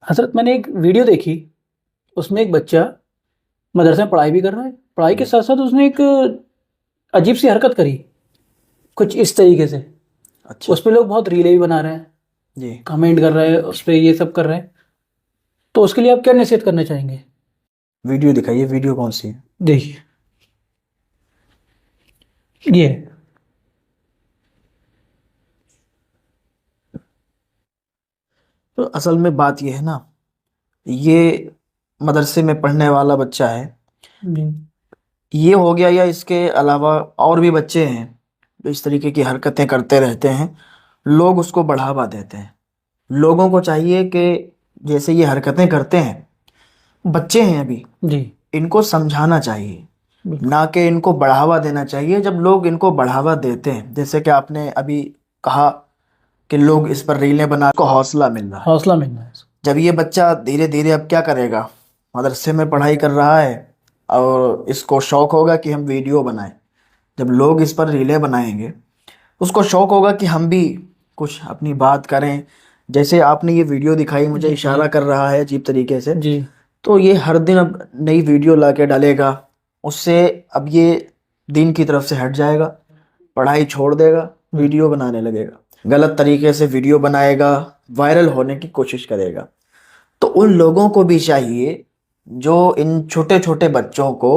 حضرت میں نے ایک ویڈیو دیکھی، اس میں ایک بچہ مدرسے میں پڑھائی بھی کر رہا ہے، پڑھائی کے ساتھ ساتھ اس نے ایک عجیب سی حرکت کری کچھ اس طریقے سے. اچھا اس پہ لوگ بہت ریلے بھی بنا رہے ہیں، جی. کمنٹ کر رہے ہیں، اس پہ یہ سب کر رہے ہیں. تو اس کے لیے آپ کیا نصیحت کرنا چاہیں گے؟ ویڈیو دکھائیے، ویڈیو کون سی ہے؟ دیکھیے یہ ہے. تو اصل میں بات یہ ہے نا، یہ مدرسے میں پڑھنے والا بچہ ہے. جی یہ ہو گیا، یا اس کے علاوہ اور بھی بچے ہیں جو اس طریقے کی حرکتیں کرتے رہتے ہیں. لوگ اس کو بڑھاوا دیتے ہیں. لوگوں کو چاہیے کہ جیسے یہ حرکتیں کرتے ہیں، بچے ہیں ابھی، جی ان کو سمجھانا چاہیے، بالکل. نہ کہ ان کو بڑھاوا دینا چاہیے. جب لوگ ان کو بڑھاوا دیتے ہیں، جیسے کہ آپ نے ابھی کہا کہ لوگ اس پر ریلیں بنا کو حوصلہ مل رہا ہے. حوصلہ ملنا ہے. جب یہ بچہ دھیرے دھیرے اب کیا کرے گا، مدرسے میں پڑھائی کر رہا ہے اور اس کو شوق ہوگا کہ ہم ویڈیو بنائیں. جب لوگ اس پر ریلیں بنائیں گے، اس کو شوق ہوگا کہ ہم بھی کچھ اپنی بات کریں. جیسے آپ نے یہ ویڈیو دکھائی، مجھے اشارہ کر رہا ہے عجیب طریقے سے. جی تو یہ ہر دن اب نئی ویڈیو لا کے ڈالے گا. اس سے اب یہ دین کی طرف سے ہٹ جائے گا، پڑھائی چھوڑ دے گا، ویڈیو بنانے لگے گا. غلط طریقے سے ویڈیو بنائے گا، وائرل ہونے کی کوشش کرے گا. تو ان لوگوں کو بھی چاہیے جو ان چھوٹے چھوٹے بچوں کو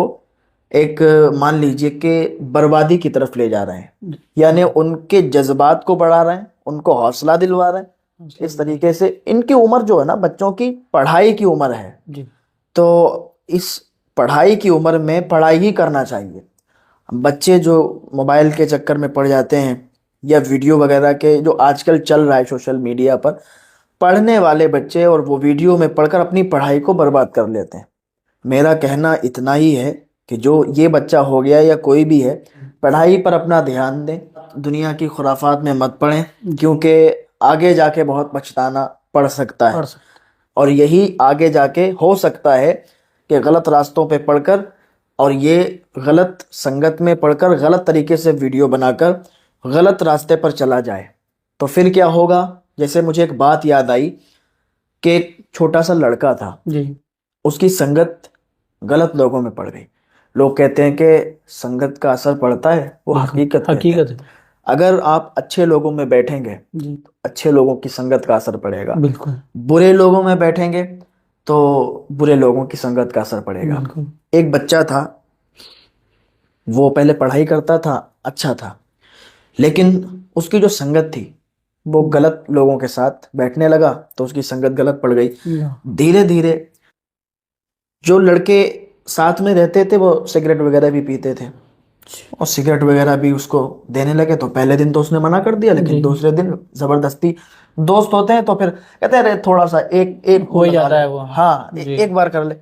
ایک مان لیجئے کہ بربادی کی طرف لے جا رہے ہیں، یعنی ان کے جذبات کو بڑھا رہے ہیں، ان کو حوصلہ دلوا رہے ہیں. اس طریقے سے ان کی عمر جو ہے نا، بچوں کی پڑھائی کی عمر ہے. جی تو اس پڑھائی کی عمر میں پڑھائی ہی کرنا چاہیے. بچے جو موبائل کے چکر میں پڑ جاتے ہیں، یا ویڈیو وغیرہ کے جو آج کل چل رہا ہے سوشل میڈیا پر، پڑھنے والے بچے اور وہ ویڈیو میں پڑھ کر اپنی پڑھائی کو برباد کر لیتے ہیں. میرا کہنا اتنا ہی ہے کہ جو یہ بچہ ہو گیا یا کوئی بھی ہے، پڑھائی پر اپنا دھیان دیں، دنیا کی خرافات میں مت پڑیں، کیونکہ آگے جا کے بہت پچھتانا پڑ سکتا ہے. اور یہی آگے جا کے ہو سکتا ہے کہ غلط راستوں پہ پڑھ کر اور یہ غلط سنگت میں پڑھ کر غلط طریقے سے ویڈیو بنا کر غلط راستے پر چلا جائے. تو پھر کیا ہوگا؟ جیسے مجھے ایک بات یاد آئی کہ ایک چھوٹا سا لڑکا تھا، جی اس کی سنگت غلط لوگوں میں پڑ گئی. لوگ کہتے ہیں کہ سنگت کا اثر پڑتا ہے، وہ حقیقت کہتے ہیں. حقیقت ہے. اگر آپ اچھے لوگوں میں بیٹھیں گے جی تو اچھے لوگوں کی سنگت کا اثر پڑے گا. بالکل برے لوگوں میں بیٹھیں گے تو برے لوگوں کی سنگت کا اثر پڑے گا. بالکل. ایک بچہ تھا، وہ پہلے پڑھائی کرتا تھا، اچھا تھا، لیکن اس کی جو سنگت تھی وہ غلط لوگوں کے ساتھ بیٹھنے لگا تو اس کی سنگت غلط پڑ گئی. دھیرے دھیرے جو لڑکے ساتھ میں رہتے تھے وہ سگریٹ وغیرہ بھی پیتے تھے، اور سگریٹ وغیرہ بھی اس کو دینے لگے. تو پہلے دن تو اس نے منع کر دیا، لیکن دوسرے دن زبردستی، دوست ہوتے ہیں تو پھر کہتے ہیں تھوڑا سا ایک ہو ہی جاتا ہے وہ. ہاں ایک بار کر لے.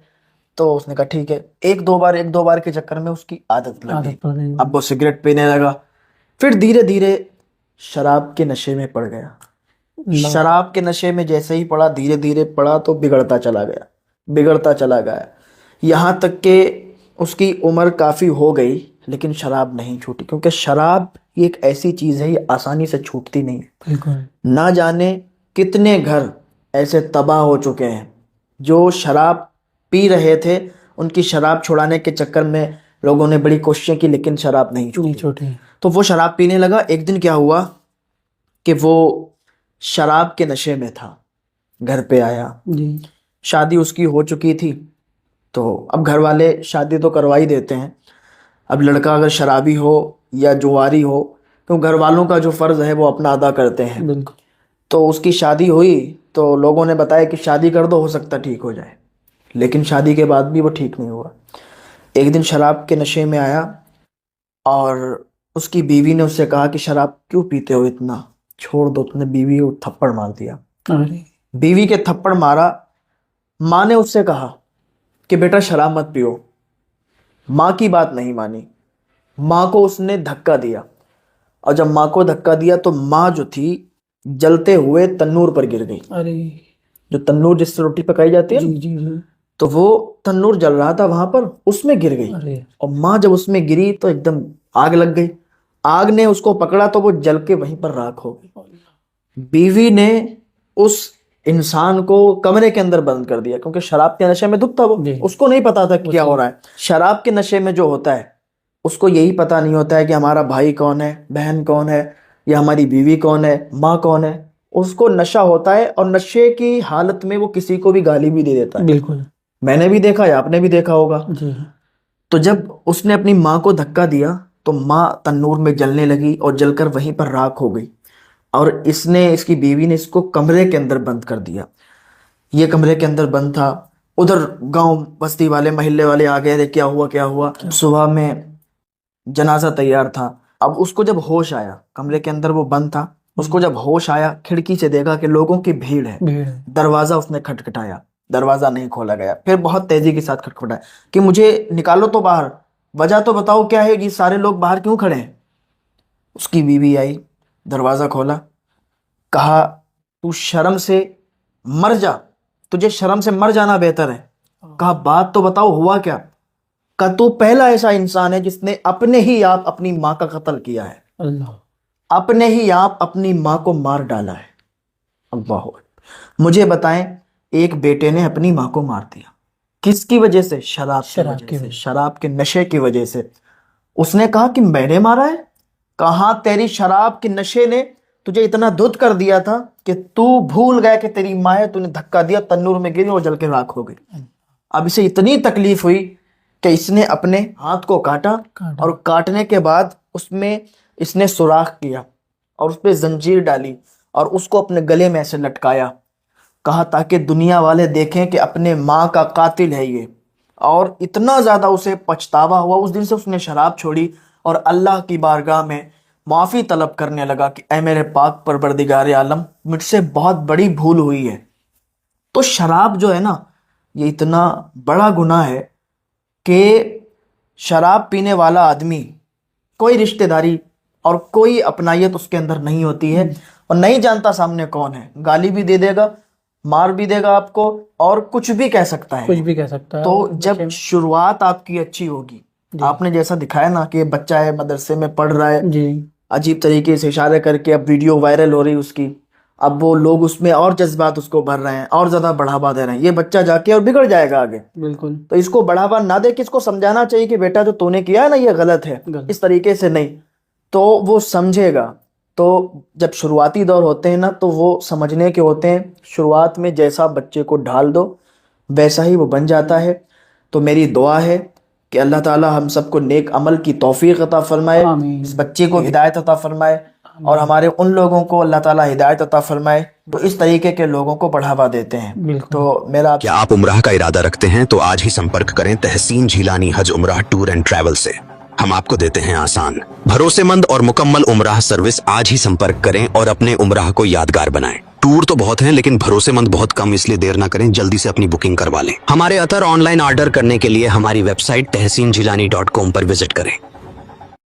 تو اس نے کہا ٹھیک ہے. ایک دو بار کے چکر میں اس کی عادت لگ گئی. اب وہ سگریٹ پینے لگا. پھر دھیرے دھیرے شراب کے نشے میں پڑ گیا. شراب کے نشے میں جیسے ہی پڑا، دھیرے دھیرے پڑا تو بگڑتا چلا گیا. یہاں تک کہ اس کی عمر کافی ہو گئی لیکن شراب نہیں چھوٹی، کیونکہ شراب یہ ایک ایسی چیز ہے، یہ آسانی سے چھوٹتی نہیں ہے. نہ جانے کتنے گھر ایسے تباہ ہو چکے ہیں جو شراب پی رہے تھے، ان کی شراب چھڑانے کے چکر میں لوگوں نے بڑی کوششیں کی لیکن شراب نہیں چھوٹی. تو وہ شراب پینے لگا. ایک دن کیا ہوا کہ وہ شراب کے نشے میں تھا، گھر پہ آیا. شادی اس کی ہو چکی تھی، تو اب گھر والے شادی تو کروا ہی دیتے ہیں. اب لڑکا اگر شرابی ہو یا جواری ہو تو گھر والوں کا جو فرض ہے وہ اپنا ادا کرتے ہیں. بالکل. تو اس کی شادی ہوئی تو لوگوں نے بتایا کہ شادی کر دو، ہو سکتا ٹھیک ہو جائے. لیکن شادی کے بعد بھی وہ ٹھیک نہیں ہوا. ایک دن شراب کے نشے میں آیا اور اس کی بیوی نے اس سے کہا کہ شراب کیوں پیتے ہو اتنا، چھوڑ دو. تم نے بیوی کو تھپڑ مار دیا. بیوی کے تھپڑ مارا. ماں نے اس سے کہا کہ بیٹا شراب مت پیو. ماں کی بات نہیں مانی، ماں کو اس نے دھکا دیا. اور جب ماں کو دھکا دیا تو ماں جو تھی جلتے ہوئے تنور پر گر گئی. جو تنور جس سے روٹی پکائی جاتی ہے، تو وہ تنور جل رہا تھا وہاں پر، اس میں گر گئی. اور ماں جب اس میں گری تو ایک دم آگ لگ گئی. آگ نے اس کو پکڑا تو وہ جل کے وہیں پر راکھ ہو گئی. بیوی نے اس انسان کو کمرے کے اندر بند کر دیا، کیونکہ شراب کے نشے میں دھت تھا وہ، اس کو نہیں پتا تھا کیا ہو رہا ہے. شراب کے نشے میں جو ہوتا ہے اس کو یہی پتا نہیں ہوتا ہے کہ ہمارا بھائی کون ہے، بہن کون ہے، یا ہماری بیوی کون ہے، ماں کون ہے. اس کو نشہ ہوتا ہے اور نشے کی حالت میں وہ کسی کو بھی گالی بھی دے دیتا ہے. بالکل میں نے بھی دیکھا ہے، آپ نے بھی دیکھا ہوگا. جی. تو جب اس نے اپنی ماں کو دھکا دیا تو ماں تنور میں جلنے لگی اور جل کر وہیں پر راکھ ہو گئی، اور اس کی بیوی نے اس کو کمرے کے اندر بند کر دیا. یہ کمرے کے اندر بند تھا. ادھر گاؤں بستی والے محلے والے آ گئے، کیا ہوا کیا ہوا. صبح میں جنازہ تیار تھا. اب اس کو جب ہوش آیا، کمرے کے اندر وہ بند تھا، اس کو جب ہوش آیا کھڑکی سے دیکھا کہ لوگوں کی بھیڑ ہے. دروازہ اس نے کھٹکھٹایا، دروازہ نہیں کھولا گیا. پھر بہت تیزی کے ساتھ کھٹکھٹایا کہ مجھے نکالو تو باہر، وجہ تو بتاؤ کیا ہے، یہ سارے لوگ باہر کیوں کھڑے ہیں. اس کی بیوی آئی، دروازہ کھولا، کہا تو شرم سے مر جا، تجھے شرم سے مر جانا بہتر ہے. کہا بات تو بتاؤ ہوا کیا. کہا تو پہلا ایسا انسان ہے جس نے اپنے ہی آپ اپنی ماں کا قتل کیا ہے. اللہ. اپنے ہی آپ اپنی ماں کو مار ڈالا ہے. اللہ. مجھے بتائیں، ایک بیٹے نے اپنی ماں کو مار دیا، کس کی وجہ سے؟ شراب کی وجہ سے، شراب کے نشے کی وجہ سے. اس نے کہا کہ میں نے مارا ہے. کہاں تیری شراب کے نشے نے تجھے اتنا دھت کر دیا تھا کہ تو بھول گیا کہ تیری ماں ہے، تو نے دھکا دیا، تنور میں گری اور جل کے راکھ ہو گئی. اب اسے اتنی تکلیف ہوئی کہ اس نے اپنے ہاتھ کو کاٹا، اور کاٹنے کے بعد اس نے سوراخ کیا اور اس پہ زنجیر ڈالی اور اس کو اپنے گلے میں ایسے لٹکایا. کہا تاکہ دنیا والے دیکھیں کہ اپنے ماں کا قاتل ہے یہ. اور اتنا زیادہ اسے پچھتاوا ہوا اس دن سے، اس نے شراب چھوڑی اور اللہ کی بارگاہ میں معافی طلب کرنے لگا کہ اے میرے پاک پروردگار عالم، مجھ سے بہت بڑی بھول ہوئی ہے. تو شراب جو ہے نا، یہ اتنا بڑا گناہ ہے کہ شراب پینے والا آدمی کوئی رشتہ داری اور کوئی اپنائیت اس کے اندر نہیں ہوتی ہے، اور نہیں جانتا سامنے کون ہے. گالی بھی دے دے گا، مار بھی دے گا آپ کو، اور کچھ بھی کہہ سکتا ہے، کچھ بھی کہہ سکتا ہے. تو جب شروعات آپ کی اچھی ہوگی، آپ نے جیسا دکھایا نا کہ بچہ ہے مدرسے میں پڑھ رہا ہے، عجیب طریقے سے اشارے کر کے اب ویڈیو وائرل ہو رہی اس کی، اب وہ لوگ اس میں اور جذبات اس کو بھر رہے ہیں اور زیادہ بڑھاوا دے رہے ہیں. یہ بچہ جا کے اور بگڑ جائے گا آگے. بالکل. تو اس کو بڑھاوا نہ دے کے اس کو سمجھانا چاہیے کہ بیٹا جو تو نے کیا ہے نا یہ غلط ہے، اس طریقے سے نہیں، تو وہ سمجھے گا. تو جب شروعاتی دور ہوتے ہیں نا تو وہ سمجھنے کے ہوتے ہیں. شروعات میں جیسا بچے کو ڈھال دو ویسا ہی وہ بن جاتا ہے. تو میری دعا ہے کہ اللہ تعالی ہم سب کو نیک عمل کی توفیق عطا فرمائے، اس بچے کو ہدایت عطا فرمائے، اور ہمارے ان لوگوں کو اللہ تعالی ہدایت عطا فرمائے تو اس طریقے کے لوگوں کو بڑھاوا دیتے ہیں. تو میرا کیا آپ عمرہ کا ارادہ رکھتے ہیں تو آج ہی سمپرک کریں تحسین جھیلانی حج عمرہ ٹور اینڈ ٹریول سے. ہم آپ کو دیتے ہیں آسان، بھروسے مند اور مکمل عمرہ سروس. آج ہی سمپرک کریں اور اپنے عمرہ کو یادگار بنائیں. ٹور تو بہت ہیں لیکن بھروسے مند بہت کم، اس لیے دیر نہ کریں، جلدی سے اپنی بکنگ کروا لیں. ہمارے عطر آن لائن آرڈر کرنے کے لیے ہماری ویب سائٹ tehsinjilani.com پر وزٹ کریں.